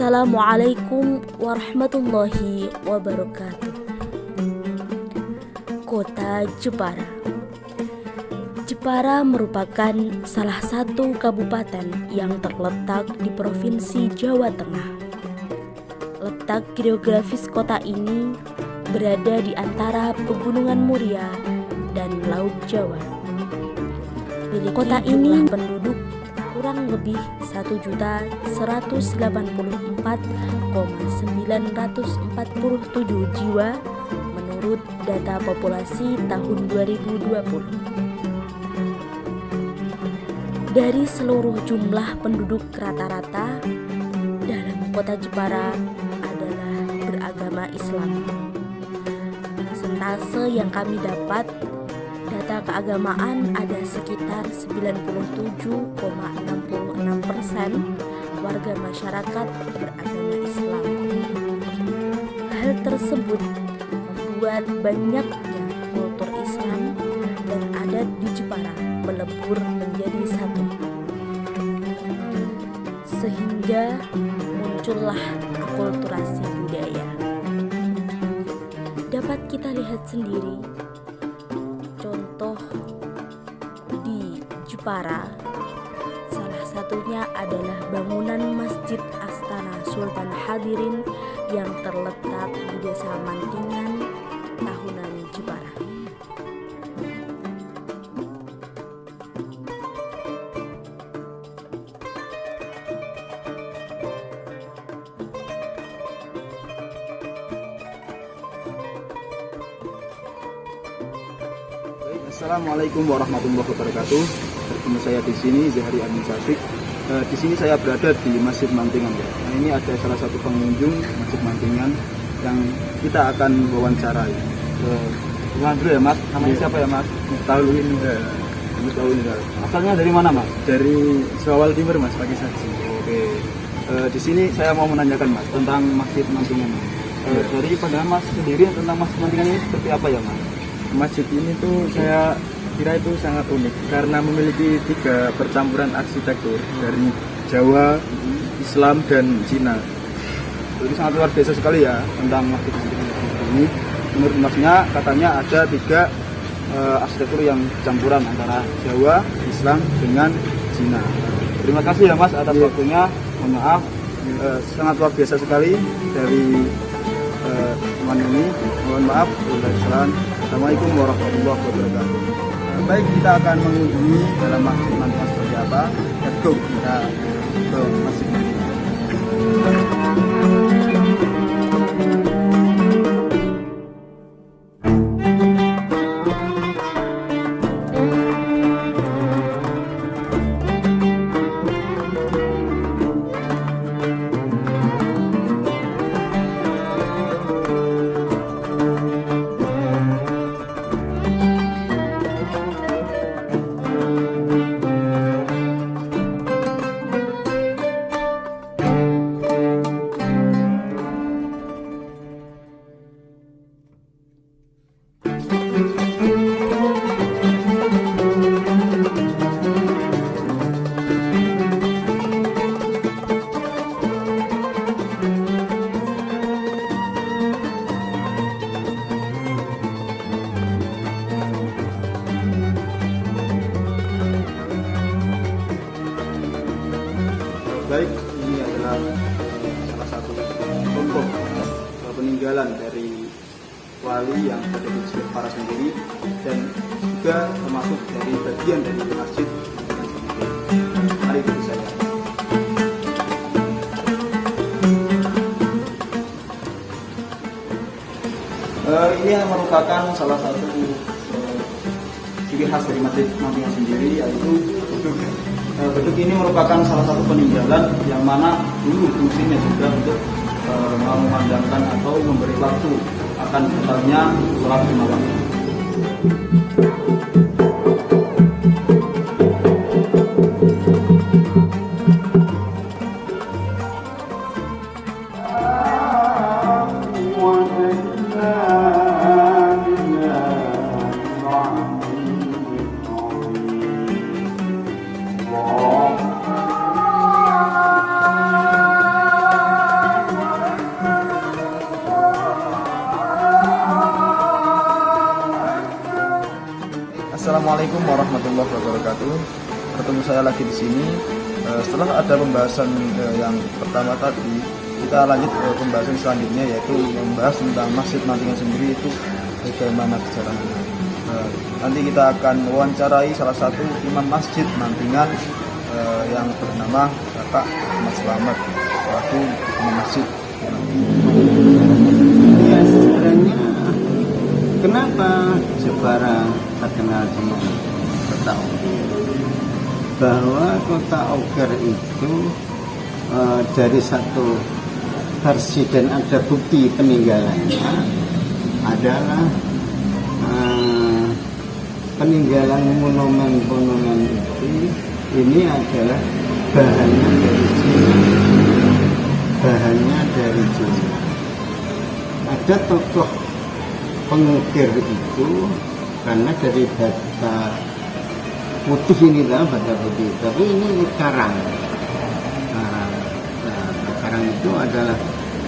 Assalamualaikum warahmatullahi wabarakatuh. Kota Jepara. Jepara merupakan salah satu kabupaten yang terletak di Provinsi Jawa Tengah. Letak geografis kota ini berada di antara Pegunungan Muria dan Laut Jawa. Kota ini penduduk kurang lebih 1.184,947 jiwa menurut data populasi tahun 2020. Dari seluruh jumlah penduduk rata-rata dalam kota Jepara adalah beragama Islam. Persentase yang kami dapat, data keagamaan ada sekitar 97,66% warga masyarakat beragama Islam. Hal tersebut membuat banyaknya kultur Islam dan adat di Jepara melebur menjadi satu, sehingga muncullah akulturasi budaya. Dapat kita lihat sendiri contoh di Jepara, salah satunya adalah bangunan Masjid Astana Sultan Hadirin yang terletak di Desa Mantingan, Tahunan, Jepara. Assalamualaikum warahmatullahi wabarakatuh. Bertemu saya di sini Zahri Amin Syafiq. Di sini saya berada di Masjid Mantingan. Nah, ini ada salah satu pengunjung Masjid Mantingan yang kita akan wawancarai. Dulu ya Mas, namanya siapa ya Mas? Muftahuddin. Asalnya dari mana Mas? Dari Sulawesi Timur Mas, Pagi Saji. Oke. Di sini saya mau menanyakan Mas tentang Masjid Mantingan. Dari pandangan Mas sendiri tentang Masjid Mantingan ini seperti apa ya Mas? Masjid ini tuh saya kira itu sangat unik karena memiliki 3 percampuran arsitektur dari Jawa, Islam, dan Cina. Jadi sangat luar biasa sekali ya tentang masjid ini. Menurut Masnya katanya ada 3 arsitektur yang campuran antara Jawa, Islam, dengan Cina. Terima kasih ya Mas atas waktunya. Mohon maaf, sangat luar biasa sekali dari teman ini. Mohon maaf. Assalamualaikum warahmatullahi wabarakatuh. Baik, kita akan mengunjungi dalam masjid Mantingan seperti apa. Let's go, kita ke masjid Mantingan. Baik, ini adalah salah satu contoh peninggalan dari wali yang ada di Jepara sendiri dan juga termasuk dari bagian dari masjid. Mari ikuti saya. Ini yang merupakan salah satu ciri khas dari masjid Mantingan sendiri, yaitu beduk. Beduk ini merupakan salah satu peninggalan yang mana dulu fungsinya juga untuk memandangkan atau memberi waktu akan datangnya sholat 5 waktu. Assalamualaikum warahmatullahi wabarakatuh. Bertemu saya lagi di sini. Setelah ada pembahasan yang pertama tadi, kita lanjut ke pembahasan selanjutnya, yaitu membahas tentang Masjid Mantingan sendiri itu bagaimana sejarahnya. Nanti kita akan mewawancarai salah satu imam Masjid Mantingan yang bernama Bapak Ahmad Slamet selaku imam Masjid. Ya, sejarahnya kenapa Jepara terkenal dengan kota Oger? Bahwa kota Oger itu dari satu versi dan ada bukti peninggalannya adalah peninggalan monumen-monumen itu ini adalah bahannya dari Cina. Bahannya dari Cina. Ada tokoh pengukir itu karena dari bata putih ini lah, bata putih, tapi ini karang. Karang itu adalah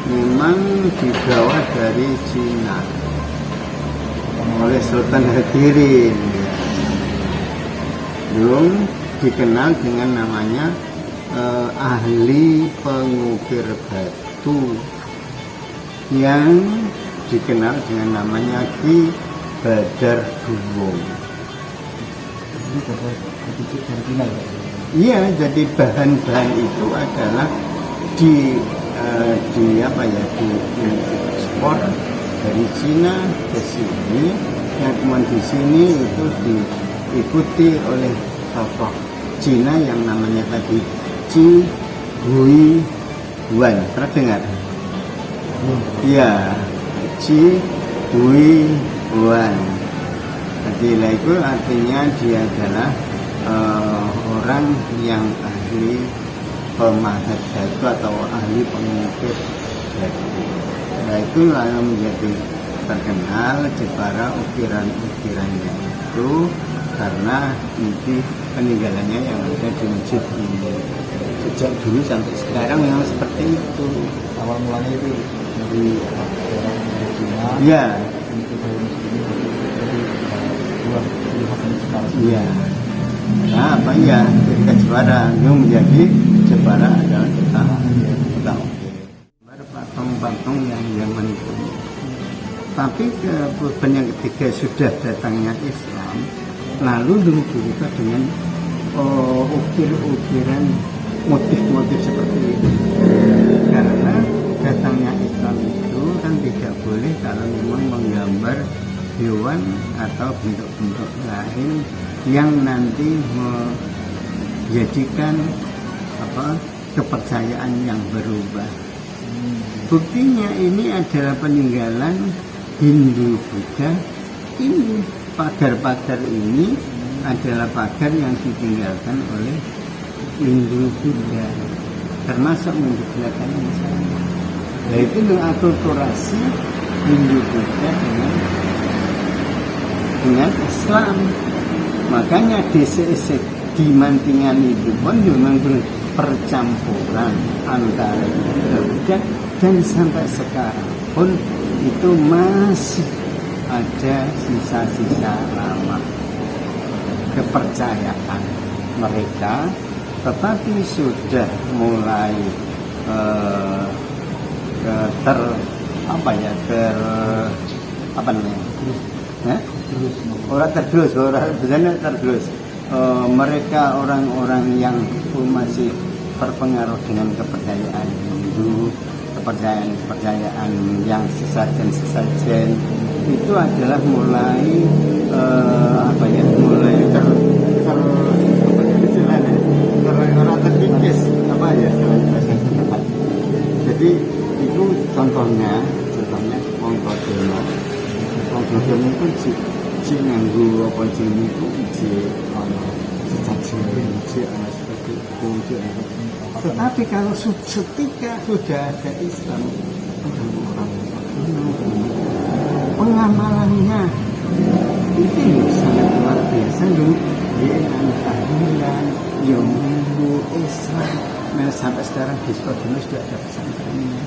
memang dibawa dari Cina oleh Sultan Hadirin. Belum dikenal dengan namanya ahli pengukir batu yang dikenal dengan namanya Ki Badar Duwung. Iya, jadi bahan-bahan itu adalah diekspor dari Cina ke sini, yang kemudian di sini itu diikuti oleh tokoh Cina yang namanya tadi Ci Hui Wan. Pernah dengar? Iya, Ci Hui Wan. Jadi itu artinya dia adalah orang yang ahli pemahat batu atau ahli pengukir batu. Nah, itu lalu menjadi terkenal Jepara ukiran-ukirannya itu karena inti peninggalannya yang ada di masjid ini. Sejak dulu sampai sekarang memang seperti itu. Awal mulanya itu dari Cina. Ya. Iya. Nah, apa ya? Ketika Jepara itu menjadi Jepara adalah kota Oger. Patung-patung yang zaman itu. Tapi kemudian yang ketiga sudah datangnya Islam, lalu dibuka dengan ukir-ukiran motif-motif seperti itu. Karena datangnya Islam itu kan tidak boleh kalau memang menggambar hewan atau bentuk-bentuk lain yang nanti menjadikan kepercayaan yang berubah. Buktinya ini adalah peninggalan Hindu Buddha. Ini pagar-pagar ini adalah pagar yang ditinggalkan oleh Hindu Buddha, termasuk di belakangnya sana. Nah, itu akulturasi Hindu Buddha dengan Islam. Makanya di Mantingan itu pun memang percampuran antara Hindu Buddha, dan sampai sekarang pun itu masih ada sisa-sisa lama kepercayaan mereka, tetapi sudah mulai tergerus. Mereka orang-orang yang masih terpengaruh dengan kepercayaan Hindu, kepercayaan yang sesajen itu adalah mulai terkikis jadi itu contohnya Mongkodono itu si nganggu apa jenis itu seperti itu. Tetapi kalau ketika sudah ada Islam, pengamalannya itu sangat luar biasa loh. Tahlilan, Minggu, Islam. Nah, sampai sekarang di Sukabumi sudah ada pesantrennya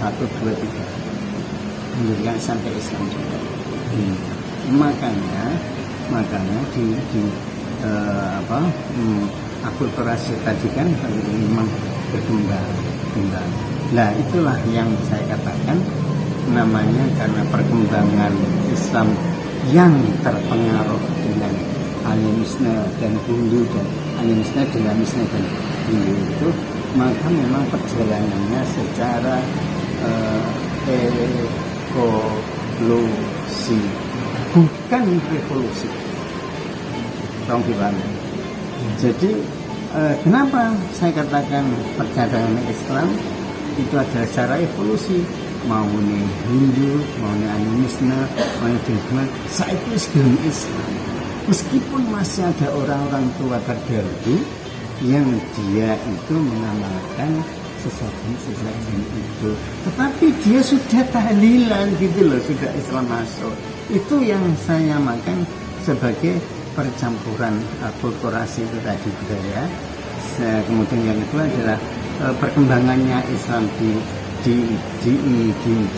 1, 2, 3 menjadikan sampai Islam juga. Makanya makanya akulturasi tadi kan memang berkembang. Nah itulah yang saya katakan namanya karena perkembangan Islam yang terpengaruh dengan animisme dan Hindu dan animisme dengan Hindu itu, maka memang perjalanannya secara evolusi, bukan revolusi. Tolong dipahami. Jadi kenapa saya katakan perjalanan Islam itu adalah cara evolusi, mau nih Hindu, mau nih animisme, mau nih Buddhisme, saya itu sebelum Islam. Meskipun masih ada orang-orang tua terdahulu yang dia itu mengamalkan sesajen itu, tetapi dia sudah tahlilan gitu loh, sudah Islam masuk. Itu yang saya makan sebagai percampuran akulturasi itu tadi budaya. Kemudian yang kedua adalah perkembangannya Islam di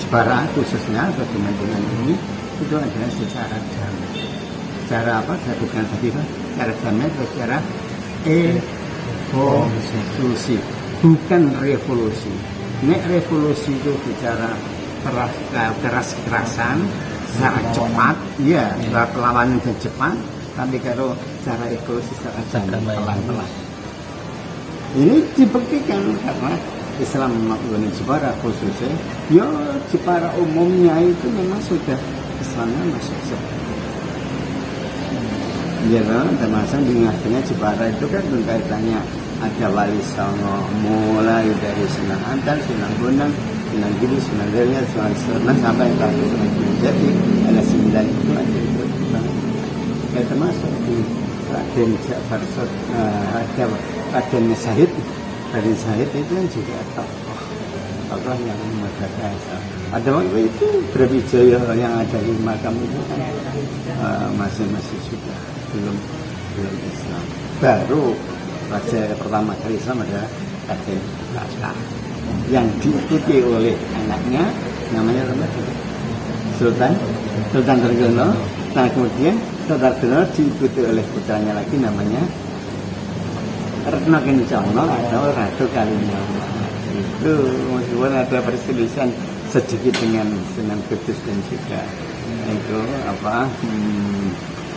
Jepara khususnya atau di Mandiran ini itu adalah secara damai. Cara apa? Saya bukan tadi Pak. Cara damai atau secara evolusi, bukan revolusi. Nek revolusi itu bicara keras-kerasan secara cepat, ya perlawanan dan cepat. Tapi kalau cara evolusi secara pelan-pelan. Ini dibuktikan karena Islam mengakui Jepara khususnya, ya Jepara umumnya itu memang sudah Islamnya masuk seperti. Ya, termasuk di tengah Jepara itu kan kaitannya ada Wali Songo, mulai dari Sunan Ampel, Sunan Bonang, Sunan Giri, Sunan Giri, Sunan Serna sampai ke Sunan Giri. Jadi ada 9 itu ada itu. Ya, termasuk di Raden Ja'far ada Raden Syahid. Raden Syahid itu kan juga tokoh yang mengadakan. Ada waktu itu Brawijaya yang ada di makam itu kan masih sudah belum Islam. Baru raja pertama kali Islam adalah Raden Lata yang diikuti oleh anaknya namanya Sultan Trenggono. Nah kemudian Sultan Trenggono diikuti oleh putranya lagi namanya Retno Kencana atau Ratu Kalinyawa. Itu meskipun ada perselisihan sedikit dengan Sunan Kudus dan juga itu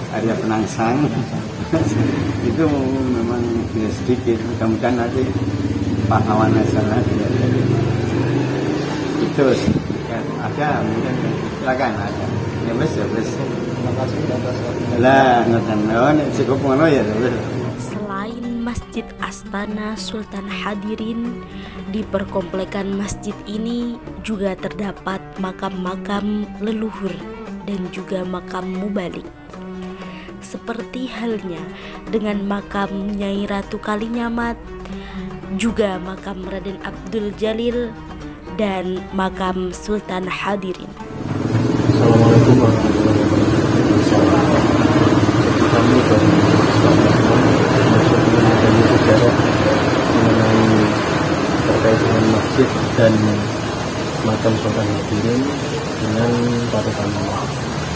Arya Penangsang itu memang tidak sedikit. Mudah-mudahan nanti pahlawan nasional tidak jadi. Itu ada mungkin silakan ada. Ya wes. Terima kasih atas waktunya. Lah ngoten cukup ngono ya. Selain Masjid Astana Sultan Hadirin, di perkomplekan masjid ini juga terdapat makam-makam leluhur dan juga makam mubalik. Seperti halnya dengan makam Nyai Ratu Kalinyamat, juga makam Raden Abdul Jalil, dan makam Sultan Hadirin. Assalamualaikum warahmatullahi wabarakatuh. Kami dari sejarah mengenai terkait dengan masjid dan makam Sultan Hadirin dengan Pada Panama.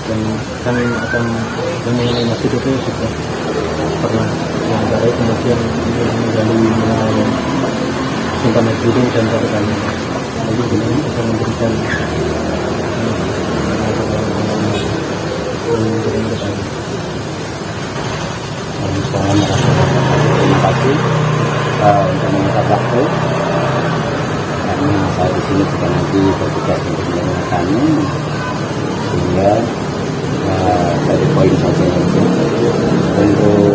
Dan kan akan mengenai masjid itu sudah pernah dianggarai, kemudian menggali mengenai Sultan Hadirin dan Pada Panama. Lalu ini akan memberikan Terima kasih untuk mengucap waktu, karena saya di sini juga nanti bertugas untuk mendengarkannya, sehingga dari poin saja itu untuk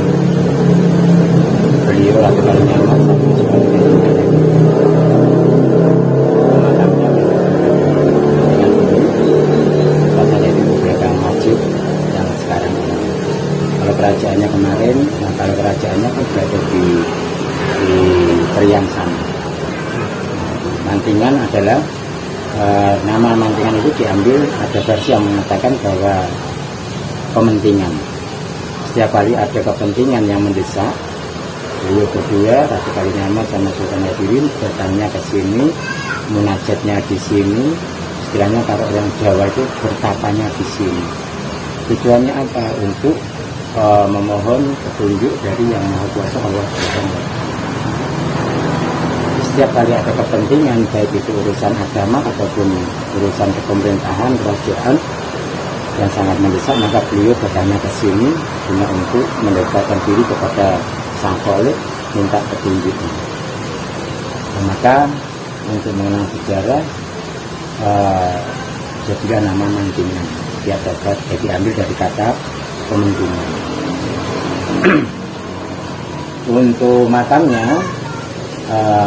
beliau Ratu Kalinyamat satu sebagai makamnya dengan di beberapa masjid yang sekarang ini. Kalau kerajaannya kemarin, nah kalau kerajaannya kan berada di Periang sana. Mantingan adalah nama Mantingan itu diambil, ada versi yang mengatakan bahwa kepentingan. Setiap kali ada kepentingan yang mendesak, beliau berdua Ratu Kalinyamat sama Sultan Hadirin datangnya ke sini, munajatnya di sini. Istilahnya kalau orang Jawa itu bertapanya di sini. Tujuannya apa? Untuk memohon petunjuk dari Yang Maha Kuasa Allah Subhanahu wa Ta'ala. Setiap kali ada kepentingan, baik itu urusan agama ataupun urusan pemerintahan, kerajaan yang sangat mendesak, maka beliau datangnya ke sini guna untuk mendekatkan diri kepada Sang Khalik, minta petunjuknya. Nah, maka untuk mengenal sejarah, jadilah nama Mantingan. Dia dapat diambil dari kata pementingan. Untuk makamnya,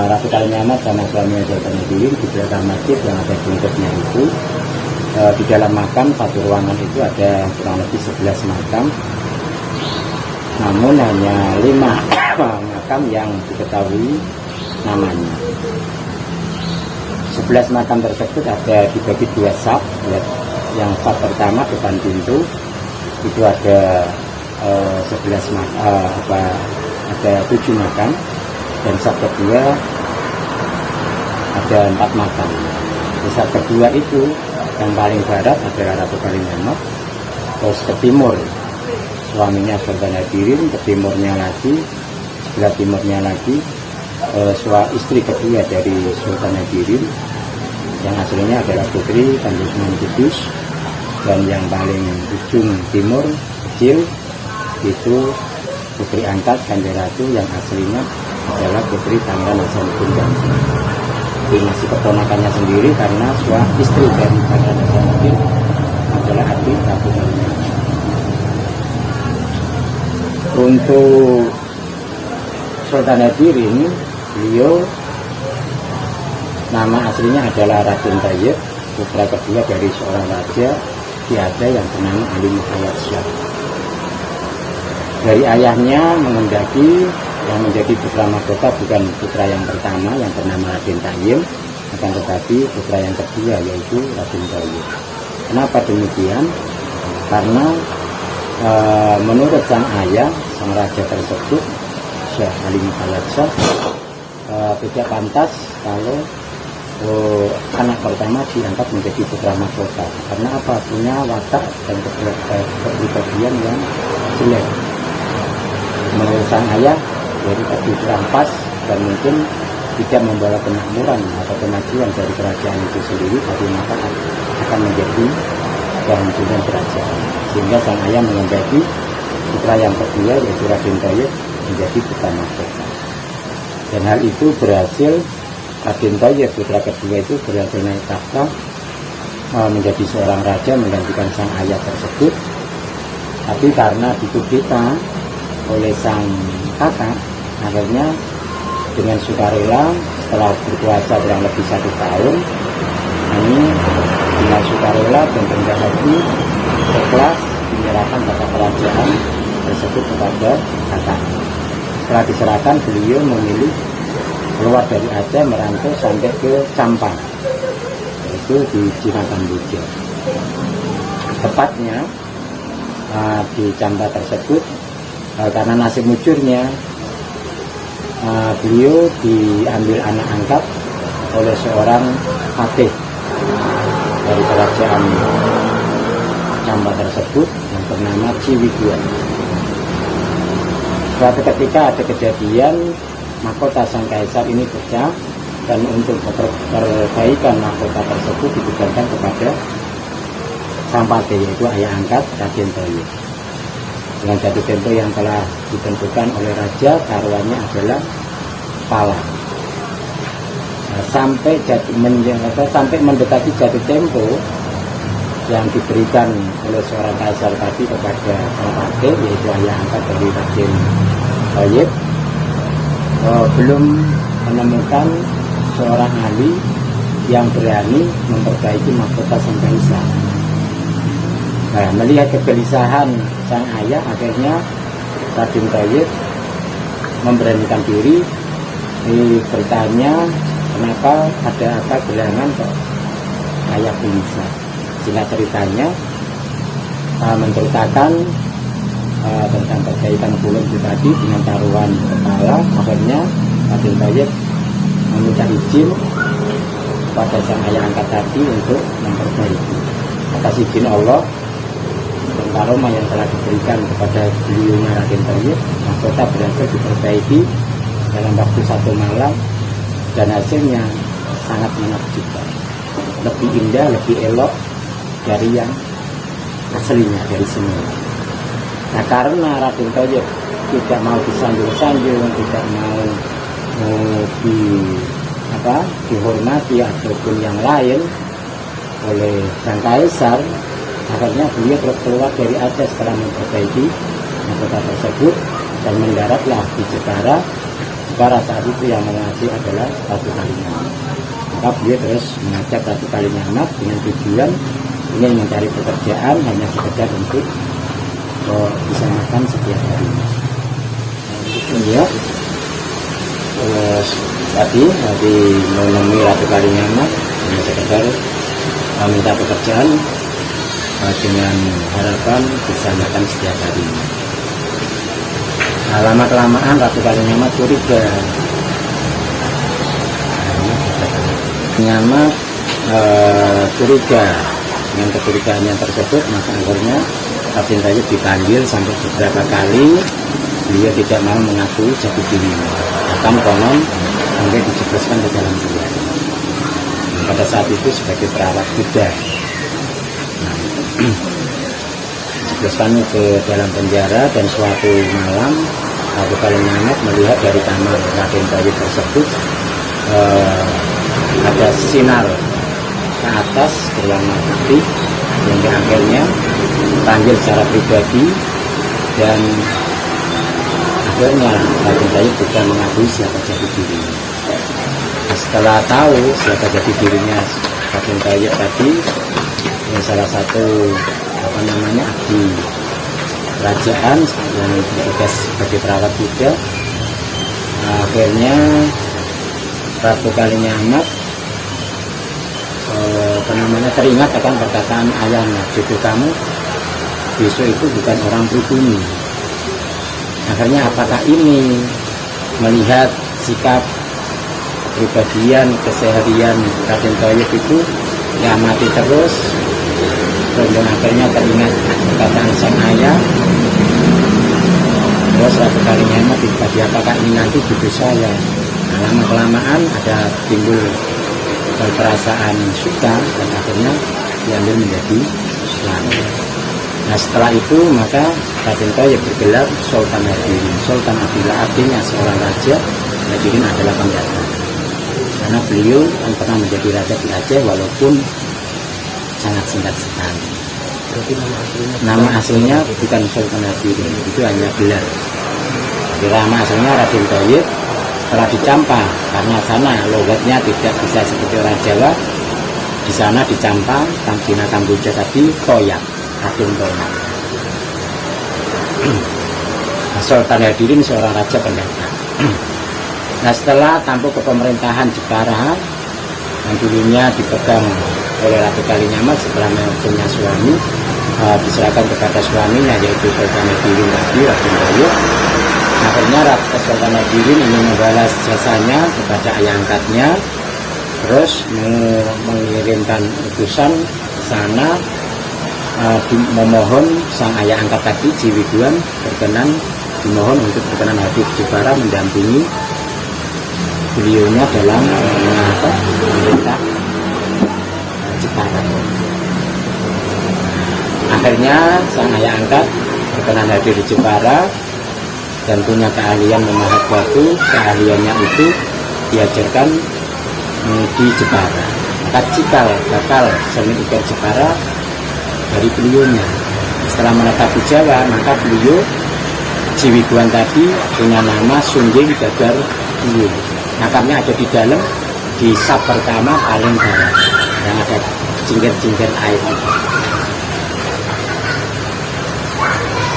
Ratu Kalinyama sama suaminya Sultanadirin di belakang masjid yang ada buntutnya itu, di dalam makam satu ruangan itu ada kurang lebih 11 makam, namun hanya 5 makam yang diketahui namanya. 11 makam tersebut ada dibagi 2 saf. Yang saf pertama depan pintu itu ada 7 makam, dan saf kedua ada 4 makam. Di saf kedua itu yang paling barat adalah Ratu Kalinyama, terus ke timur suaminya Sultanadirin, ke timurnya lagi, sebelah timurnya lagi istri kedua dari Sultanadirin yang aslinya adalah putri Tanjung Sunan Kudus, dan yang paling ujung timur kecil itu putri angkat Kanjeng yang aslinya adalah putri Pangeran Hasanuddin Jansen. Ini masih keponakannya sendiri karena istri dari Pangeran Hasanuddin adalah adik Ratu Kalinyama. Untuk Sultanadirin, beliau nama aslinya adalah Raden Tayyib, putra kedua dari seorang raja Tiada yang bernama Ali Muhayyad Shah. Dari ayahnya mengendaki yang menjadi putra mahkota bukan putra yang pertama yang bernama Raden Tayyib, akan tetapi putra yang kedua yaitu Raden Tayyib. Kenapa demikian? Karena menurut sang ayah, sang raja tersebut, Syekh Ali Muhayyad Shah, tidak pantas kalau anak pertama diangkat menjadi putra mahkota. Karena apa? Punya watak dan kepribadian yang jelek. Menurut sang ayah, jadi tadi kurang pas dan mungkin tidak membawa kemakmuran atau kemajuan dari kerajaan itu sendiri, tapi maka akan menjadi kehancuran kerajaan. Sehingga sang ayah mengendaki putra yang kedua yaitu Raden Tayyib menjadi putra mahkota. Dan hal itu berhasil. Raden Tayyib putra kedua itu berhasil naik takhta menjadi seorang raja menggantikan sang ayah tersebut. Tapi karena dikudeta oleh sang kakak, akhirnya dengan sukarela setelah berkuasa kurang lebih 1 tahun, ini dengan sukarela dan rendah hati ikhlas menyerahkan tata kerajaan tersebut kepada kakak. Setelah diserahkan, beliau memilih keluar dari Aceh merantau sampai ke Campang, yaitu di Cinakamboja. Tepatnya di Campang tersebut, karena nasib mujurnya beliau diambil anak angkat oleh seorang fatih dari kerajaan Campang tersebut yang bernama Ciwidua. Suatu ketika ada kejadian mahkota sang kaisar ini pecah, dan untuk perbaikan mahkota tersebut ditugaskan kepada sang patih, yaitu ayah angkat Raden Tayyib. Dengan jatuh tempo yang telah ditentukan oleh raja, taruhannya adalah pala. Sampai mendekati jatuh tempo yang diberikan oleh seorang kaisar tadi kepada sang patih, yaitu ayah angkat dari Raden Tayyib, belum menemukan seorang ahli yang berani memperbaiki mahkota sang kaisar. Nah, melihat kegelisahan sang ayah, akhirnya Raden Tayyib memberanikan diri, bertanya kenapa ada apa gerangan kok ayah gelisah. Sehingga ceritanya menceritakan tentang perbaikan bulan itu tadi dengan taruhan kepala. Akhirnya Raden Tayyib meminta izin kepada sang ayah angkat tadi untuk memperbaiki. Atas izin Allah, dan karomah yang telah diberikan kepada beliaunya Raden Thayyib, mahkota berhasil diperbaiki dalam waktu 1 malam dan hasilnya sangat menakjubkan, lebih indah, lebih elok dari yang aslinya, dari semula. Nah, karena Raden Thayyib tidak mau disanjung-sanjung, tidak mau dihormati ataupun yang lain oleh Sang Kaisar, akhirnya beliau keluar dari Aceh setelah memperbaiki mahkota tersebut dan mendaratlah di Jepara. Jepara saat itu yang menguasai adalah Ratu Kalinyamat. Maka beliau terus mengajak Ratu Kalinyamat dengan tujuan ingin mencari pekerjaan hanya sekedar untuk bisa makan setiap hari. Ya, terus tadi menemui Ratu Kalinyamat hanya sekedar minta pekerjaan dengan harapan bisa makan setiap hari. Nah, lama-kelamaan Ratu Kalinyamat curiga. Kalinyamat curiga. Dengan kecurigaannya tersebut, maka akhirnya Raden Thayyib dipanggil sampai beberapa kali. Beliau tidak mau mengakui jati dirinya. Bahkan konon sampai dijebloskan ke dalam penjara. Pada saat itu sebagai perawat kuda, dijebloskan ke dalam penjara, dan suatu malam Ratu Kalinyamat melihat dari kamar Raden Thayyib tersebut ada sinar ke atas berwarna putih, sehingga akhirnya dipanggil secara pribadi dan akhirnya Raden Thayyib bukan mengakui siapa jati dirinya. Setelah tahu siapa jati dirinya Raden Thayyib tadi, salah satu abdi kerajaan yang bertugas sebagai perawat kuda, akhirnya Ratu Kalinyamat teringat akan perkataan ayahnya, "Cucu kamu besok itu bukan orang pribumi." Akhirnya apakah ini melihat sikap kepribadian, keseharian Raden Thayyib itu diamati terus, dan akhirnya teringat perkataan sang ayah. Terus Ratu Kalinyamat dibagi, apakah ini nanti cucu saya? Nah, lama-kelamaan ada timbul perasaan suka dan akhirnya diambil menjadi suami. Nah, setelah itu maka Raden Thayyib bergelar Sultan Hadirin. Sultan artinya seorang raja, Hadirin adalah pendatang. Karena beliau pernah menjadi raja di Aceh walaupun sangat singkat sekali. Nama aslinya bukan Sultan Hadirin, itu hanya gelar. Nama aslinya Raden Thayyib telah dicampa karena sana logatnya tidak bisa seperti orang Jawa. Di sana dicampa Tamjina Kamboja tadi Toyak, Raden Toyak. Sultan Hadirin seorang raja pendatang. Nah, setelah tampuk kepemerintahan Jepara yang dulunya dipegang oleh Ratu Kalinyamat, setelah punya suami, diserahkan kepada suaminya yaitu Sultan Hadirin tadi, Raden Thayyib. Akhirnya Ratu Sultan Hadirin ingin membalas jasanya kepada ayah angkatnya, terus mengirimkan utusan ke sana memohon sang ayah angkat tadi Jiwiguan dimohon untuk berkenan hadir di Jepara mendampingi beliaunya dalam memerintah Jepara. Akhirnya sang ayah angkat berkenan hadir di Jepara dan punya keahlian memahat batu. Keahliannya itu diajarkan di Jepara. Maka cikal bakal seni ukir Jepara dari beliaunya. Setelah menetap di Jawa, maka beliau Jiwiguan tadi punya nama Sungging Dadar Buyung. Makamnya ada di dalam, di sab pertama paling barat yang ada jingkir-jingkir air.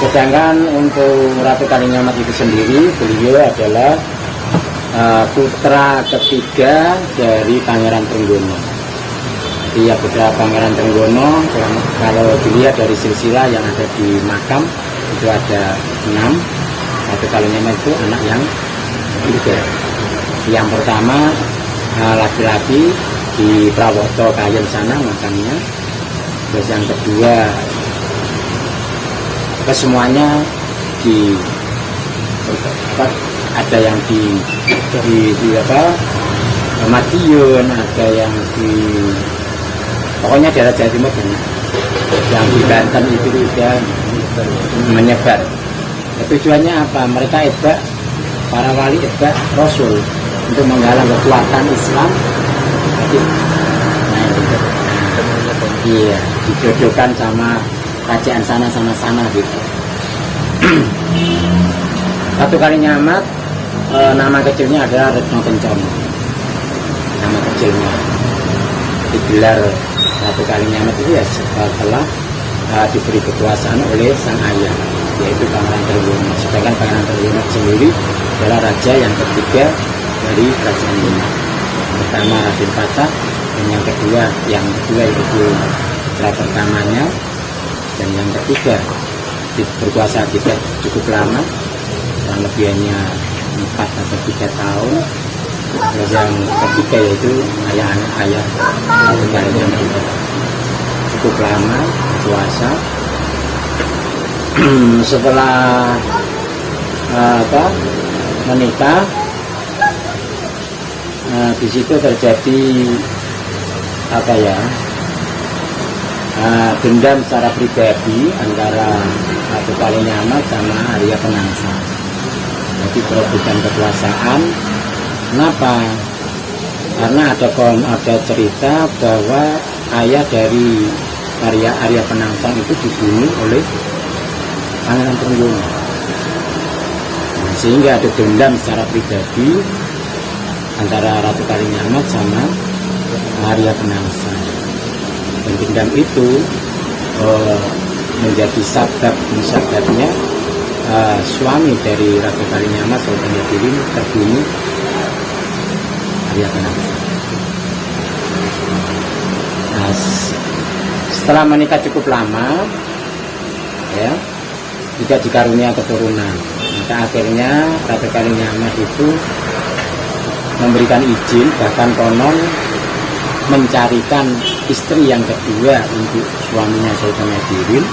Sedangkan untuk Ratu Kalinyamat itu sendiri, beliau adalah putra ketiga dari Pangeran Trenggono. Jadi ya putra Pangeran Trenggono, kalau dilihat dari silsilah yang ada di makam itu ada 6. Ratu Kalinyamat itu anak yang ketiga. Yang pertama laki-laki di Prawoto Kayen sana makamnya. Terus yang kedua kesemuanya di ada yang di Madiun, ada yang di pokoknya daerah Jawa Timur banyak. Yang di Banten itu juga menyebar. Tujuannya apa? Mereka ibak, para wali ibak Rasul untuk menggalang kekuatan Islam. Jadi, iya, dijodohkan sama kerajaan sana gitu. Ratu Kalinyamat, nama kecilnya adalah Retno Kencana. Nama kecilnya digelar Ratu Kalinyamat itu ya setelah diberi kekuasaan oleh sang ayah, yaitu Pangeran Trenggono. Sedangkan Pangeran Trenggono sendiri adalah raja yang ketiga dari kerajaan Demak. Pertama Raden Patah, dan yang kedua yaitu putra pertamanya, dan yang ketiga berkuasa tidak cukup lama, kurang lebih hanya 4 atau 3 tahun. Terus yang ketiga yaitu ayah Ratu Kalinyamat itu cukup lama berkuasa. Setelah menikah, di situ terjadi dendam secara pribadi antara Ratu Kalinyamat sama Arya Penangsa. Jadi perebutan kekuasaan. Kenapa? Karena ada cerita bahwa ayah dari Arya Penangsang itu dibunuh oleh Pangeran Trenggono. Sehingga ada dendam secara pribadi antara Ratu Kalinyamat sama Arya Penangsang. Dan dendam itu menjadi sababnya suami dari Ratu Kalinyamat, Sultan Yadirin, terbunuh Arya Penangsang. Nah, setelah menikah cukup lama, ya, tidak dikarunia keturunan, maka akhirnya Ratu Kalinyamat itu memberikan izin, bahkan konon mencarikan istri yang kedua untuk suaminya Sultan Yadirin.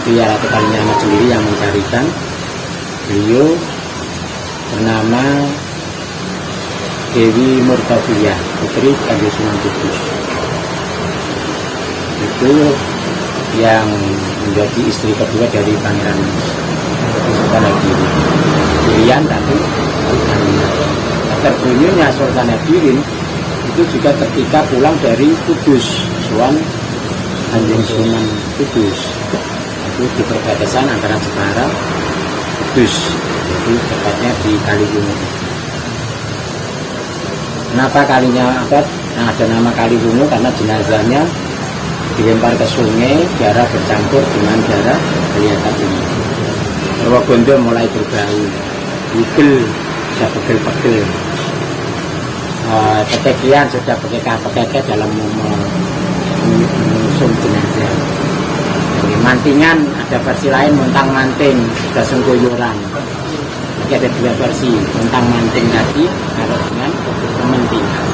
Itu ya Ratu Kalinyamat sendiri yang mencarikan. Beliau bernama Dewi Murtadiyah, putri Kanjeng Sunan Kudus. Itu yang menjadi istri kedua dari Pangeran Sultan Yadirin. Pilihan tapi terbunuhnya Sultan Yadirin itu juga ketika pulang dari Kudus, Suan Kanjeng Sunan Kudus. Itu di perbatasan antara Jepara Kudus, jadi tepatnya di Kaliwungu. Kenapa ada nama Kaliwungu? Karena jenazahnya dilempar ke sungai, darah bercampur dengan darah kelihatan ini. Purwogondo mulai berbau, igel sudah pegel-pegel, ketekian sudah pakai dalam mengusung jenazah. Jadi mantingan ada versi lain, montang manting sudah senggoyoran. Jadi ada dua versi, montang manting tadi atau dengan pementingan.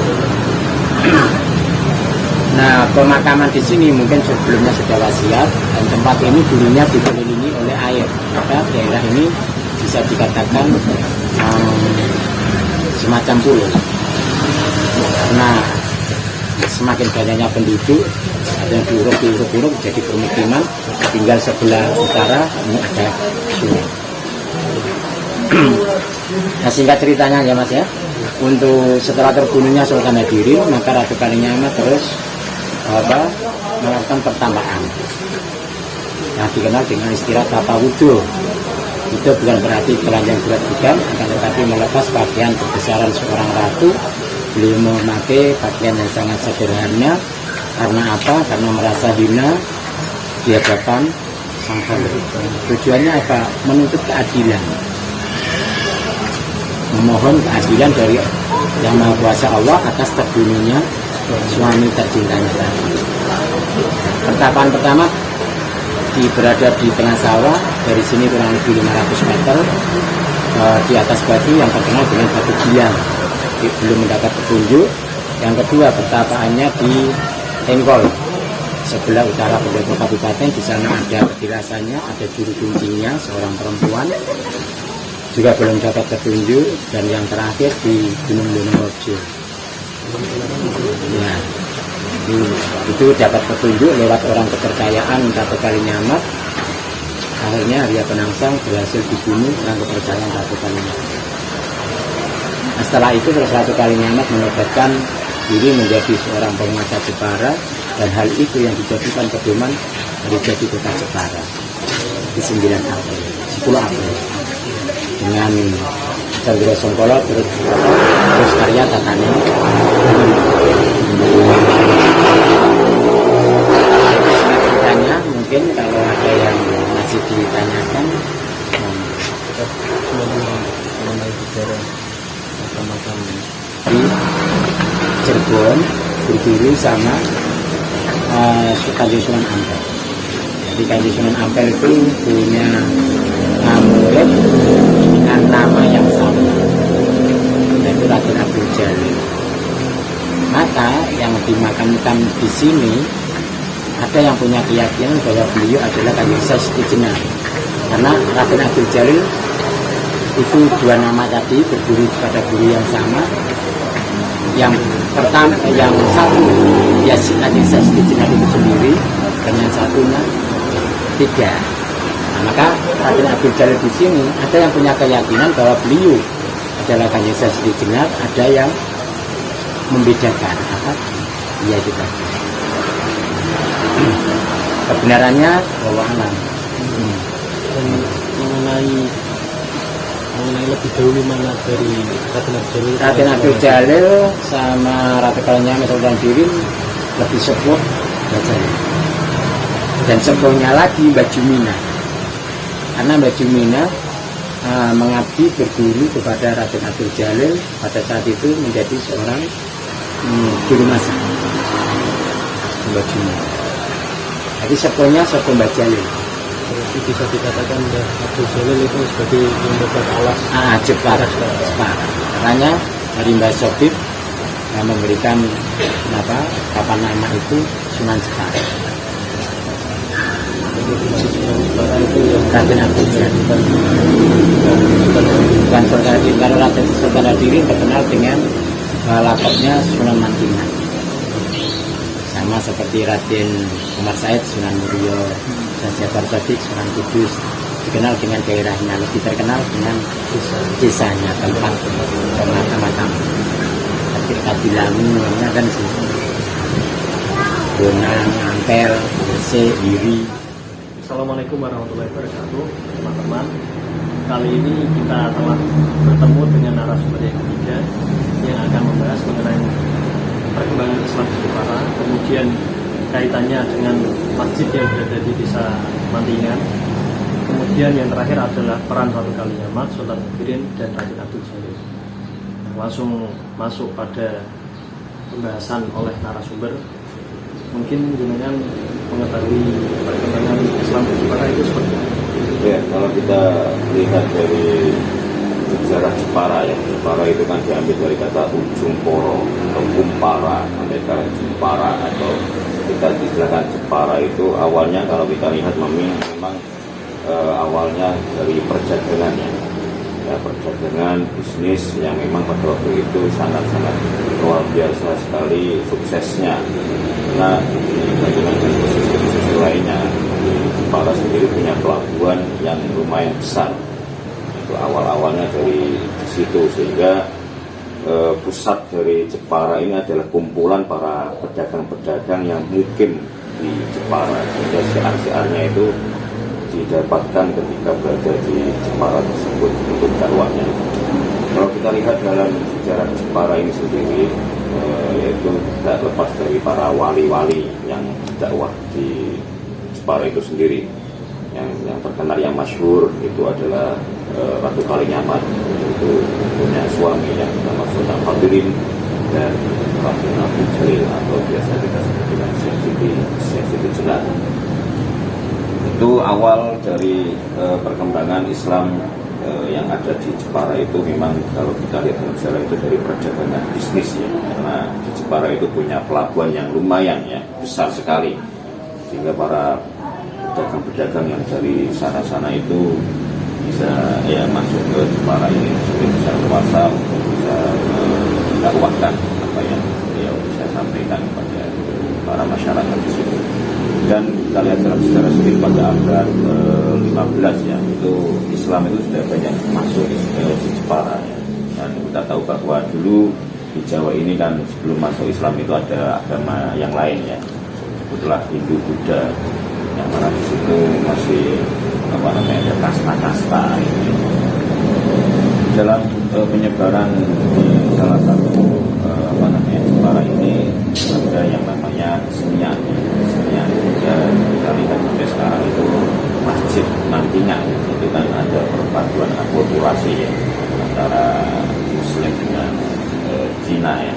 Nah, pemakaman di sini mungkin sebelumnya sudah wasiat, dan tempat ini dulunya dikelilingi oleh air. Maka daerah ini bisa dikatakan semacam pulau. Karena semakin banyaknya penduduk, ada yang diuruk jadi permukiman. Tinggal sebelah utara ini ada sungai. Nah, singkat ceritanya ya Mas ya, untuk setelah terbunuhnya Sultan Yadirin, maka Ratu Kalinyamat terus melakukan pertambahan yang dikenal dengan istilah tapa wudhu. Itu bukan berarti telanjang berat bukan, akan tetapi melepas pakaian kebesaran seorang ratu. Beliau memakai pakaian yang sangat sederhana. Karena apa? Karena merasa hina di hadapan sang khalifah. Tujuannya apa? Menuntut keadilan, memohon keadilan dari Yang Maha Kuasa Allah atas terbunuhnya suami tercintanya tadi. Pertapaan pertama berada di tengah sawah, dari sini kurang lebih 500 meter, di atas batu yang terkenal dengan batu gilang. Belum mendapat petunjuk. Yang kedua, pertapaannya di Tengkol, sebelah utara pendopo kabupaten. Di sana ada petilasannya, ada juru kuncinya seorang perempuan, juga belum dapat petunjuk. Dan yang terakhir di Gunung Donohojo. Ya, itu dapat petunjuk lewat orang kepercayaan Ratu Kalinyamat. Akhirnya Arya Penangsang berhasil dibunuh dengan kepercayaan Ratu Kalinyamat. Nah, setelah itu Ratu Kalinyamat menobatkan diri menjadi seorang penguasa Jepara, dan hal itu yang dijadikan pedoman dari jadi kota Jepara di 10 April dengan Chandra Songkolo terus karya Tatani. Mungkin kalau ada yang masih ditanyakan mengenai sejarah macam-macam di Cirebon berdiri sama Kanjeng Sunan Ampel. Jadi Kanjeng Sunan Ampel itu punya murid dengan nama yang sama, yaitu Raden Abdul Jalil. Maka yang dimakamkan di sini ada yang punya keyakinan bahwa beliau adalah Kanjeng Sesti Jenar, karena Raden Abdul Jalil itu dua nama tadi berdiri pada guru yang sama. Yang pertama, yang satu ya Kanjeng Sesti Jenar itu sendiri, dan yang satunya tiga. Nah, maka Raden Abdul Jalil di sini ada yang punya keyakinan bahwa beliau adalah Kanjeng Sesti Jenar, ada yang membedakan apa? Ya itu tadi. Kebenarannya bahwa alam. Dan mengenai lebih dahulu mana dari Raden Abdul Jalil? Raden Abdul Jalil sama Ratu Kalinyamat Sultan Dirim lebih sepuh Mbak Jalil. Dan sepuhnya lagi Mbak Jumina, karena Mbak Jumina mengabdi berguru kepada Raden Abdul Jalil pada saat itu menjadi seorang juru masak Mbak Jumina. Jadi sepuhnya sepuh Mbak Jalil. Jadi bisa dikatakan Abdul Jalil itu sebagai membuat alas Jepara. Makanya dari Mbak Sobib yang memberikan papan nama itu Sunan Jepara. Jadi Sunan Jepara itu yang Raden Abdul Jalil. Bukan Sultan Hadirin. Kalau Raden Sultan Hadirin terkenal dengan lakopnya Sunan Mantingan. Sama seperti Raden Umar Said Sunan Muria, dan Jafar Shadiq Sunan Kudus, dikenal dengan daerahnya, lebih terkenal dengan desanya, tempat pemakaman. Tapi Kadilangu namanya kan sih, Bonang, Ampel, Gresik, Diri. Assalamualaikum warahmatullahi wabarakatuh, teman-teman. Kali ini kita telah bertemu dengan narasumber yang ketiga yang akan membahas mengenai perkembangan Islam di Jepara, kemudian kaitannya dengan masjid yang berada di desa Mantingan, kemudian yang terakhir adalah peran Ratu Kalinyamat, Sultan Hadirin, dan Raden Abdul Jalil. Langsung masuk pada pembahasan oleh narasumber. Mungkin dengan mengetahui perkembangan Islam di Jepara itu seperti apa? Ya, kalau kita lihat dari sejarah Jepara, ya, Jepara itu kan diambil dari kata ujung poro atau kumpara, mereka Jepara, atau kita istilahkan Jepara itu awalnya kalau kita lihat memang awalnya dari perdagangan, ya, perdagangan bisnis yang memang pada waktu itu sangat-sangat luar biasa sekali suksesnya. Nah, dibandingkan dengan posisi lainnya, Jepara sendiri punya pelabuhan yang lumayan besar. Awal-awalnya dari situ, sehingga pusat dari Jepara ini adalah kumpulan para pedagang-pedagang yang mungkin di Jepara, sehingga syiar-syiarnya itu didapatkan ketika berada di Jepara tersebut untuk dakwahnya. Kalau kita lihat dalam sejarah Jepara ini sendiri, yaitu tidak lepas dari para wali-wali yang dakwah di Jepara itu sendiri. Yang terkenal, yang masyhur itu adalah Ratu Kalinyamat, itu punya suami yang bernama Sultan Hadirin, dan Raden Abdul Jalil atau biasa kita sebut dengan Syekh Siti Jenar. Itu awal dari perkembangan Islam yang ada di Jepara itu. Memang kalau kita lihat dalam sejarah itu dari perdagangan bisnis, ya, karena di Jepara itu punya pelabuhan yang lumayan, ya, besar sekali. sehingga para pedagang-pedagang yang dari sana-sana itu bisa ya masuk ke Jepara ini supaya bisa kuasa untuk bisa mendakwahkan apa yang beliau bisa sampaikan kepada para masyarakat di situ. Dan kita lihat dalam sejarah sedikit pada abad 15 ya, itu Islam itu sudah banyak masuk ke Jepara ya. Dan kita tahu bahwa dulu di Jawa ini kan sebelum masuk Islam itu ada agama yang lain ya, sebutlah Hindu, Buddha, yang mana di situ masih apa namanya ada kasta-kasta gitu. Dalam penyebaran di salah satu apa namanya Jepara ini ada yang namanya Semian. Dan kita lihat sampai sekarang itu masjid Nantingan itu kan ada perpaduan akulturasi ya antara Muslim dengan Cina ya.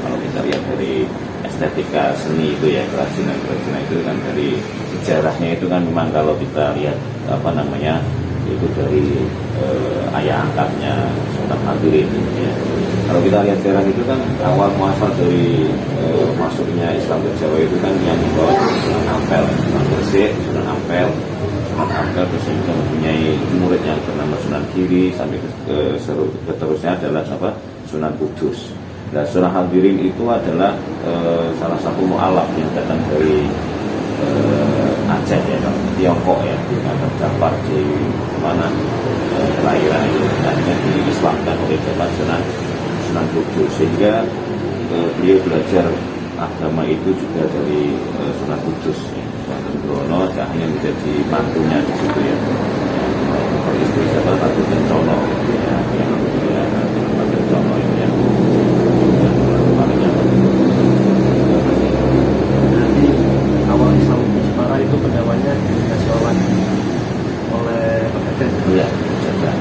Kalau kita lihat dari estetika seni itu ya, kerajinan itu kan dari sejarahnya itu kan memang kalau kita lihat apa namanya itu dari ayah angkatnya Sultan Hadirin ya. Kalau kita lihat sejarah itu kan awal muasal dari masuknya Islam ke Jawa itu kan yang dibawa Sunan Ampel, Sunan Gresik, Sunan Ampel terus juga mempunyai murid yang bernama Sunan Giri sampai seterusnya adalah apa Sunan Kudus. Nah, Sunan Hadirin itu adalah salah satu mu'alaf yang datang dari Aceh ya, Tiongkok ya, yang terdapat di mana kelahiran itu akhirnya diislamkan oleh Bapak Sunan Kudus, sehingga beliau belajar agama itu juga dari Sunan Kudus ya. Sunan Brono akhirnya menjadi mantunya di situ ya, istri siapa Ratu Kencono ya, yang Ratu Kencono itu ya. Jadi awal Islam di Jepara itu pendawanya dikasih oleh pedagang. Iya, pedagang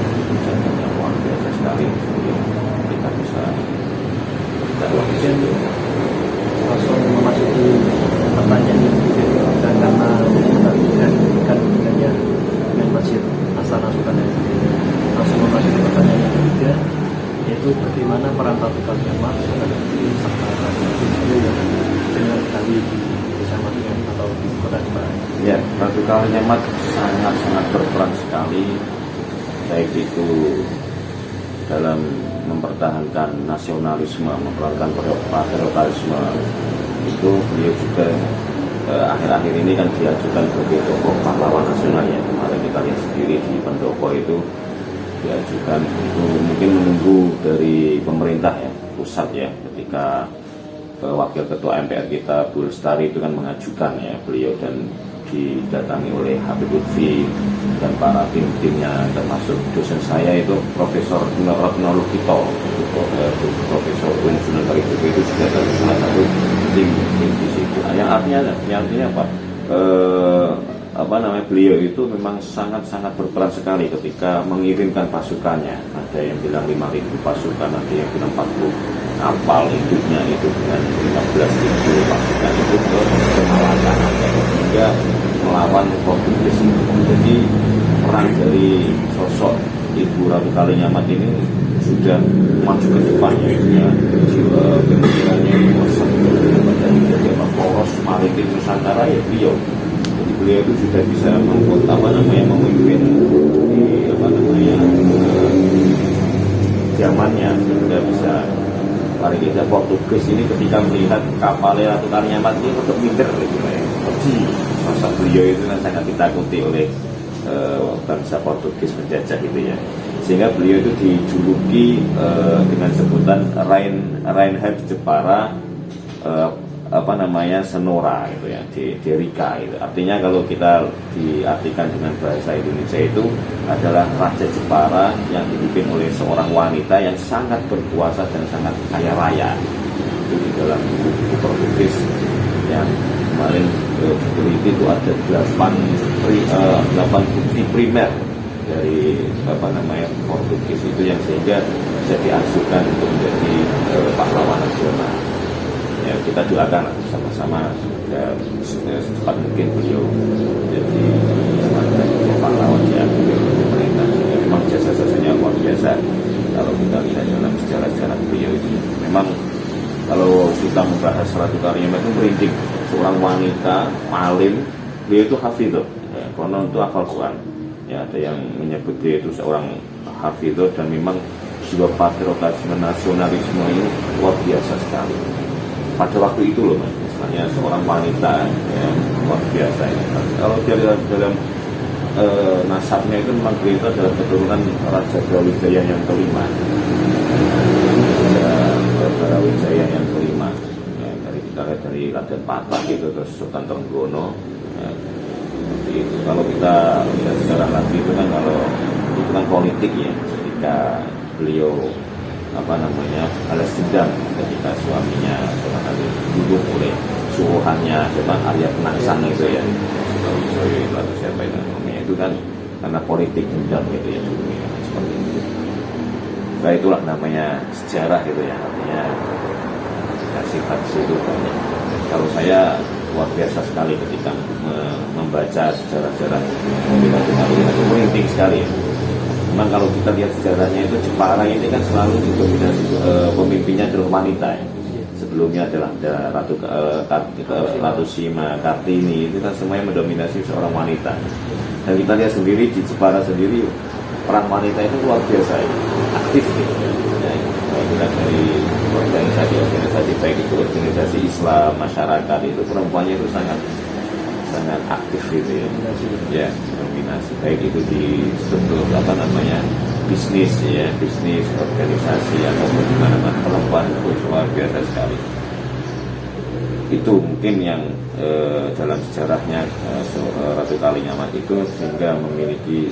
yang luar biasa sekali sebelum kita bisa berdakwah di situ. Langsung memasuki pertanyaan yang ketiga, dan karena kita hubungannya dengan Masjid Astana Sultan yang langsung memasuki pertanyaan yang ketiga, yaitu bagaimana peran Ratu Kaliamat terhadap serta Ratu yang dengan kali di Desa Matingan atau di Kota Jepara. Ya, Ratu Kaliamat sangat berperan sekali, baik itu dalam mempertahankan nasionalisme, mempertahankan patriotisme. Itu beliau juga akhir-akhir ini kan diajukan sebagai tokoh pahlawan nasional ya. Kemarin kita lihat sendiri di pendopo itu diajukan, itu mungkin menunggu dari pemerintah ya, pusat ya, ketika wakil ketua MPR kita Bu Lestari itu kan mengajukan ya beliau, dan didatangi oleh Habib Lutfi dan para tim-timnya, termasuk dosen saya itu Profesor Retno Lukito, Profesor Bun Sunan Kalijogo itu juga dari salah satu tim di situ. Yang artinya apa? Beliau itu memang sangat berperan sekali ketika mengirimkan pasukannya. Ada yang bilang 5.000 pasukan, ada yang bilang 40 kapal hidupnya itu dengan 15.000 pasukan itu ke Malaka hingga melawan Portugis. Jadi peran dari sosok Ibu Ratu Kaliamat ini sudah maju ke depan ya, pemikirannya menjadi poros maritim Nusantara ya beliau. Jadi beliau itu sudah bisa memimpin di zamannya, sudah bisa. Paling tidak Portugis ini ketika melihat kapalnya Ratu Kaliamat ini untuk minder gitu ya. Jadi sosok beliau itu kan sangat ditakuti oleh bangsa Portugis penjajah itu ya. Sehingga beliau itu dijuluki dengan sebutan Reinhard Jepara Senora gitu ya, di Rika itu. Artinya kalau kita diartikan dengan bahasa Indonesia itu adalah Raja Jepara yang dipimpin oleh seorang wanita yang sangat berkuasa dan sangat kaya raya. Itu di dalam buku Portugis yang kemarin diteliti itu ada 8 bukti primer dari Portugis itu yang sehingga bisa diajukan untuk menjadi pahlawan nasional. Ya, kita doakan sama-sama secepat mungkin beliau jadi pahlawan ya pemerintah. Memang jasa-jasanya luar biasa kalau kita lihat dalam sejarah beliau itu. Memang kalau kita membahas Ratu Kaliamat itu merinding, seorang wanita alim Beliau itu hafidh, ya, konon itu hafal Quran. Ya, ada yang menyebut dia itu seorang hafidh dan memang jiwa patriotisme nasionalisme ini luar biasa sekali. Pada waktu itu loh Mas, misalnya seorang wanita ya, luar biasa ya. Kalau dia dalam nasabnya itu memang beliau itu adalah keturunan Raja Brawijaya yang kelima. Raja Brawijaya yang kelima. Ya, dari kita lihat dari Raden Patah gitu, terus Sultan Trenggono. Ya, seperti itu. Kalau kita lihat sejarah lagi itu kan kalau itu kan politik ya, ketika beliau balas dendam ketika suaminya dibunuh oleh suruhannya Arya Penangsang itu ya, atau siapa itu namanya, itu kan karena politik dendam gitu ya, seperti itu. Nah itulah namanya sejarah gitu ya, artinya sifat itu banyak. Kalau saya luar biasa sekali ketika membaca sejarah-sejarah itu penting sekali ya. Memang kalau kita lihat sejarahnya itu Jepara ini kan selalu didominasi pemimpinnya adalah wanita ya. Sebelumnya adalah Ratu Sima, Kartini, itu kan semuanya mendominasi seorang wanita. Dan kita lihat sendiri di Jepara sendiri peran wanita itu luar biasa ya, aktif gitu. Ya, kalau kita dari organisasi baik itu organisasi Islam, masyarakat itu perempuannya itu sangat aktif gitu ya. Ya, dominasi baik itu di struktur bisnis ya, bisnis organisasi ataupun di mana-mana perempuan itu luar biasa sekali. Itu mungkin yang dalam sejarahnya Ratu Kalinyamat itu sehingga memiliki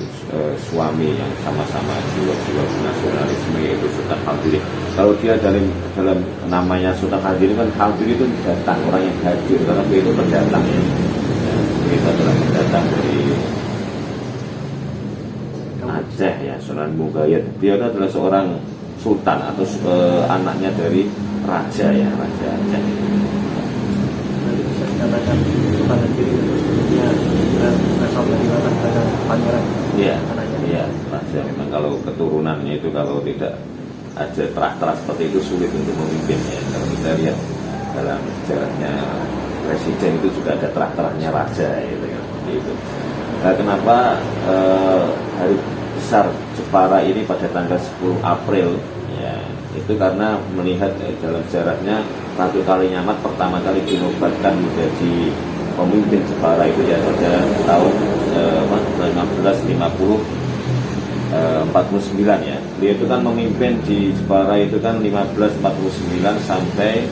suami yang sama-sama jiwa-jiwa nasionalisme, yaitu Sultan Hamdiri. Kalau dia dalam namanya Sultan Hamdiri kan, Hamdiri itu datang, orang yang hadir, karena dia itu pendatang ya. Itu adalah pendatang dari Aceh ya, Sunan Mugayyad. Dia adalah seorang sultan atau anaknya dari raja ya, Raja Aceh. Bisa dikatakan Sultan Negeri sebelumnya berasal dari latar belakang pangeran. Iya, anaknya. Iya, raja. Memang kalau keturunannya itu kalau tidak ada terah-terah seperti itu sulit untuk memimpin ya. Kalau kita lihat dalam sejarahnya presiden itu juga ada terah-terahnya raja gitu ya, seperti itu. Nah, kenapa hari besar Jepara ini pada tanggal 10 April ya, itu karena melihat dalam sejarahnya Ratu Kalinyamat pertama kali dinobatkan menjadi pemimpin Jepara itu ya pada tahun 49 ya. Dia itu kan memimpin di Jepara itu kan 1549 sampai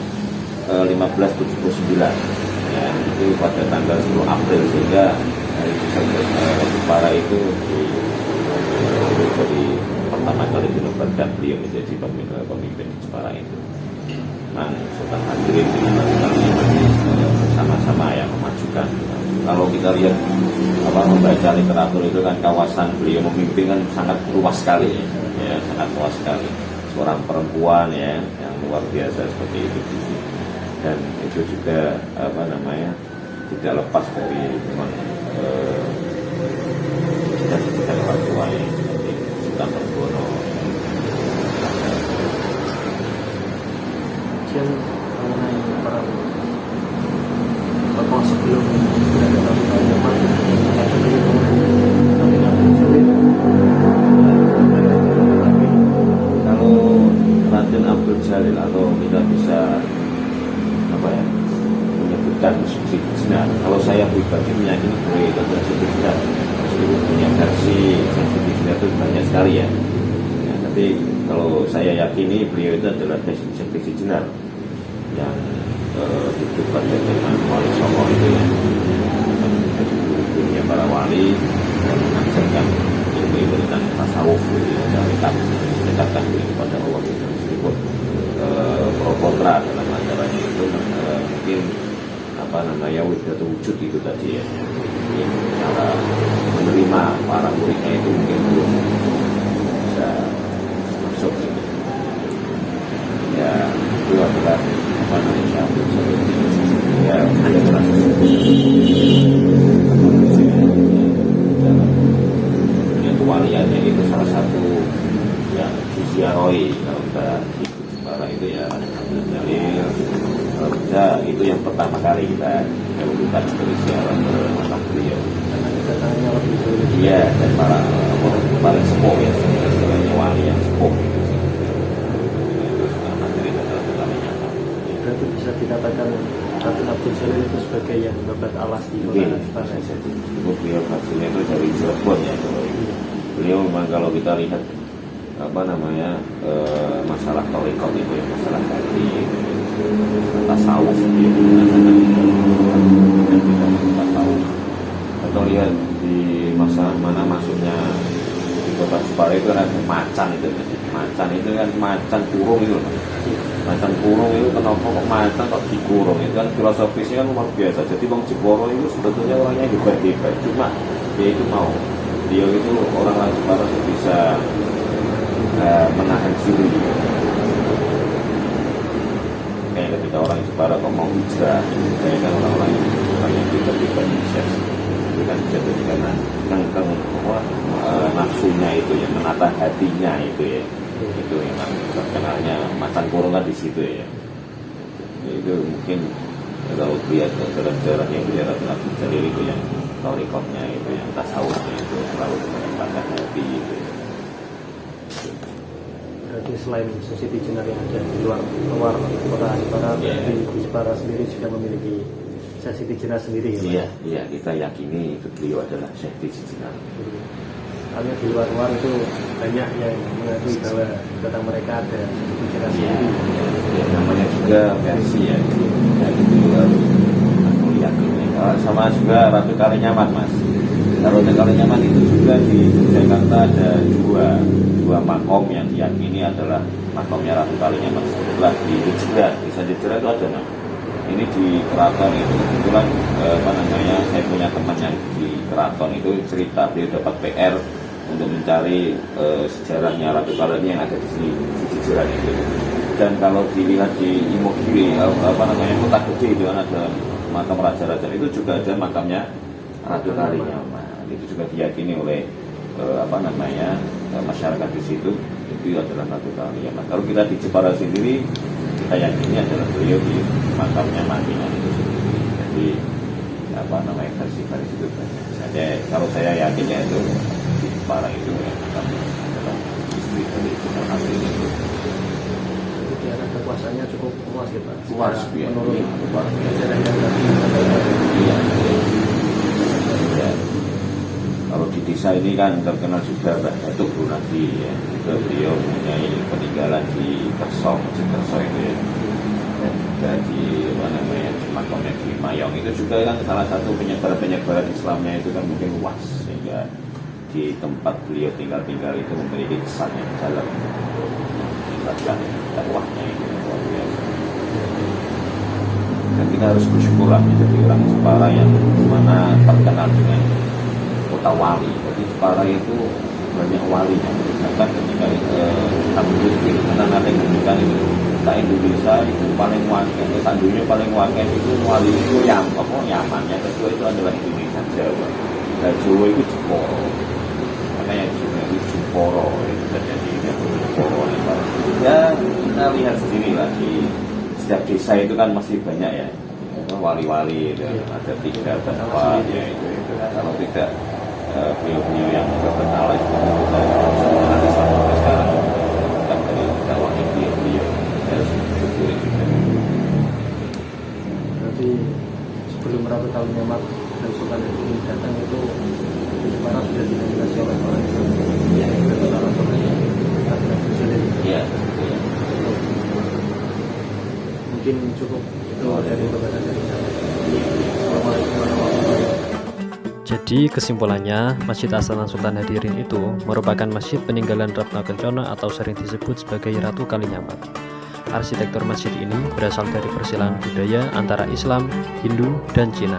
1579 ya, itu pada tanggal 10 April, sehingga hari besar Jepara itu jadi pertama kali dinobatkan beliau menjadi pemimpin di Jepara itu. Memang Sultan Hadirin dengan Ratu Kalinyamat sama-sama yang memajukan. Kalau kita lihat membaca literatur itu kan kawasan beliau memimpin kan sangat luas sekali ya, sangat luas sekali. Seorang perempuan ya yang luar biasa seperti itu. Dan itu juga tidak lepas dari memang cita-cita orang tua ya, seperti Sultan Trenggono. Kemudian mengenai para tokoh sebelum berada Ratu Kalinyamat, ada beliau nabi-nabi sulit. Kalau Raden Abdul Jalil atau kita bisa menyebutkan suci benar. Kalau saya pribadi meyakini bahwa itu adalah suci benar. Meskipun punya versi suci benar itu banyak sekali ya. Tapi kalau saya yakini beliau itu adalah suci benar yang hidup pada zaman Wali Songo itu ya. Jadi gurunya para wali dan mengajarkan ilmu tentang tasawuf dan mendekatkan diri kepada Allah itu. Meskipun pro kontra dalam acaranya itu mungkin widratu wujud itu tadi ya, mungkin cara menerima para muridnya itu mungkin belum bisa masuk gitu. Ya itu adalah ya ada proses kewaliannya itu salah satu yang diziarahi kalau kita ikut Jepara itu ya Abdul Jalil, saja itu yang pertama kali kita dahulukan dari ziarah ke makam beliau. Karena kedatangannya lebih dulu. Iya, dan para paling sepuh ya, istilahnya wali yang sepuh gitu sih. Itu Sunan Hadirin adalah Kali Nyamat. Berarti bisa dikatakan Raden Abdul Jalil itu sebagai yang babat alas di Mungkin kota Jepara. jadi beliau hasilnya itu dari Cirebon ya. Beliau memang kalau kita lihat masalah torikot itu ya, masalah hati, tasawuf ya, tasawuf. Atau lihat di masa mana masuknya di kota Jepara itu kan ada macan itu, macan itu kan macan kurung itu, macan kurung itu kenapa kok macan kok dikurung, itu kan filosofisnya kan luar biasa. Jadi Bang Jeporo itu sebetulnya orangnya hebat-hebat, cuma dia itu mau, dia itu orang Jepara itu bisa menahan diri. Kayak ketika orang Jepara kok mau hijrah, kayak kan orang-orang yang tiba-tiba sukses itu kan jadi karena nafsunya itu ya, menata hatinya itu ya, itu yang terkenalnya macan kurung kan di situ ya. Itu mungkin kalau lihat sejarah yang dia Raden Abdul Jalil itu yang torikotnya itu, yang tasawufnya itu selalu menempatkan hati itu. Berarti selain Siti Jenar yang ada di luar kota Jepara, di Jepara sendiri juga memiliki Siti Jenar sendiri ya? Iya, kita yakini itu beliau adalah Siti Jenar. Karena di luar itu banyak yang mengakui bahwa kota mereka ada Siti Jenar sendiri. Ya, namanya juga versi ya. Ya itu harus aku yakini. Sama juga Ratu Kalinyamat, Mas. Ratu Kalinyamat itu juga di Jakarta ada dua makom yang diyakini adalah makomnya Ratu Kalinyamat. Setelah di Jejerah, di Jejerah itu ada ini di keraton itu kebetulan saya punya teman yang di keraton itu cerita dia dapat PR untuk mencari sejarahnya Ratu Kalinyamat yang ada di sini di Jejerah itu. Dan kalau dilihat di Imogiri Kota Gede itu kan ada makam raja-raja, itu juga ada makamnya Ratu Kalinyamat. Itu juga diyakini oleh masyarakat di situ, itu adalah Ratu Kalinyamat. Kalau kita di Jepara sendiri, kita yakini adalah beliau di makamnya Madinah itu sendiri. Jadi versi-versi itu banyak. Kalau saya yakinnya itu di Jepara itu ya, adalah istri dari Sunan Hadirin itu. Jadi ada kekuasaannya cukup luas ya Pak? Luas ya, menurut luar biasa. Iya. Kalau di desa ini kan terkenal juga Mbah Datuk Brunadi ya, juga beliau mempunyai peninggalan di Kerso, Masjid Kerso itu ya, dan juga di makamnya di Mayong itu juga kan salah satu penyebaran Islamnya itu kan mungkin luas, sehingga di tempat beliau tinggal itu memiliki kesan yang dalam meningkatkan dakwahnya itu luar biasa. Dan kita harus bersyukur menjadi orang Jepara yang mana terkenal dengan kota wali. Jadi Jepara itu banyak walinya. Bahkan ketika nanti menunjukkan itu kita Indonesia itu paling wakil, sandunya paling wakil itu wali itu Yamannya kedua itu adalah Indonesia, Jawa. Dan Jawa itu Jeporo. Karena yang sebenarnya itu Jeporo itu terjadi Jeporo. Ya kita lihat sendiri lah di setiap desa itu kan masih banyak ya wali-wali itu ada 3 atau 4 ya itu. Kalau tidak beliau-beliau yang terkenal itu kita nanti sampai sekarang bukan dari dakwahnya beliau harus bersyukur juga. Berarti sebelum Ratu Kalinyamat dan Sultan Hadirin datang itu Jepara sudah didominasi oleh orang Islam. Ya, itu salah satunya. Raden Abdul Jalil. Iya. Mungkin cukup itu dari pembahasan dari saya. Assalamualaikum warahmatullahi wabarakatuh. Jadi kesimpulannya, Masjid Astana Sultan Hadirin itu merupakan masjid peninggalan Ratna Kencana atau sering disebut sebagai Ratu Kalinyamat. Arsitektur masjid ini berasal dari persilangan budaya antara Islam, Hindu, dan Cina.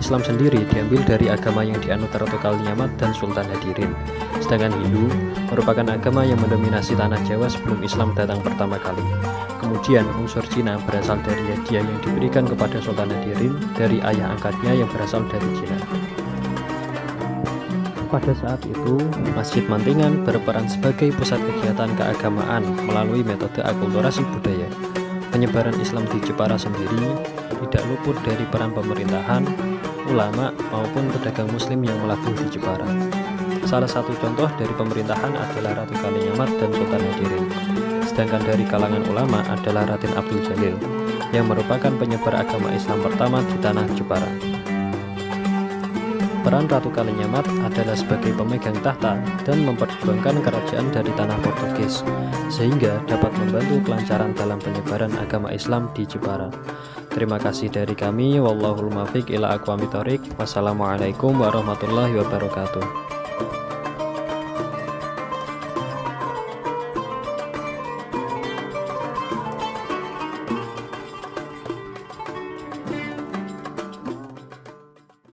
Islam sendiri diambil dari agama yang dianut Ratu Kalinyamat dan Sultan Hadirin. Sedangkan Hindu merupakan agama yang mendominasi tanah Jawa sebelum Islam datang pertama kali. Kemudian unsur Cina berasal dari hadiah yang diberikan kepada Sultan Hadirin dari ayah angkatnya yang berasal dari Cina. Pada saat itu, Masjid Mantingan berperan sebagai pusat kegiatan keagamaan melalui metode akulturasi budaya. penyebaran Islam di Jepara sendiri tidak luput dari peran pemerintahan, ulama, maupun pedagang muslim yang melabuh di Jepara. Salah satu contoh dari pemerintahan adalah Ratu Kalinyamat dan Sultan Hadirin. Sedangkan dari kalangan ulama adalah Raden Abdul Jalil, yang merupakan penyebar agama Islam pertama di tanah Jepara. Peran Ratu Kalinyamat adalah sebagai pemegang tahta dan memperjuangkan kerajaan dari tanah Portugis, sehingga dapat membantu kelancaran dalam penyebaran agama Islam di Jepara. Terima kasih dari kami, wallahul muwaffiq ila aqwamit thoriq. Wassalamualaikum warahmatullahi wabarakatuh.